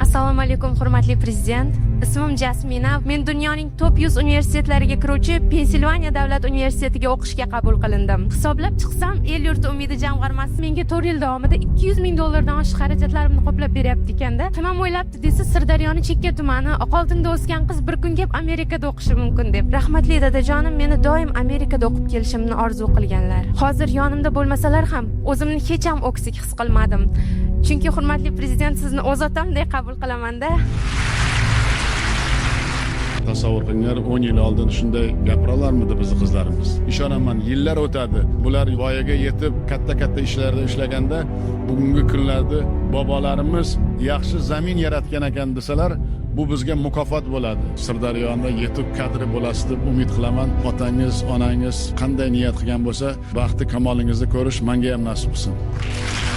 Assalomu alaykum, hurmatli prezident. Ismim Jasmina. Men dunyoning top 100 universitetlariga kiruvchi Pensilvaniya davlat universitetiga o'qishga qabul qilindim. Hisoblab chiqsam, El yurti umidi jamg'armasi menga 4 yil davomida $200,000 dan oshiq xarajatlarimni qoplab beryapti ekanda. Hamma o'ylabdi desa, Sirdaryoni Chekka tumani Oqoltinda o'sgan qiz bir kun kelib Amerikada o'qishi mumkin deb. Rahmatli dadajonim meni doim Amerikada o'qib kelishimni orzu qilganlar. Hozir yonimda bo'lmasalar ham o'zimni hech ham o'ksik his qilmadim. Chunki hurmatli prezident, sizni o'z otamdek qabul qilaman-da. Tasavvur qilinglar, 10 yil oldin shunday gapiralarmidi bizni qizlarimiz? Ishonaman, yillar o'tadi. Bular voyaga yetib, katta ishlarda ishlaganda, bugungi kunlarda bobolarimiz yaxshi zamin yaratgan ekan desalar, bu bizga mukofot bo'ladi. Sirdaryoda yetib kadri bo'lasiz deb umid qilaman. Otangiz, onangiz qanday niyat qilgan bo'lsa, baxti kamolingizni ko'rish menga ham nasib qilsin.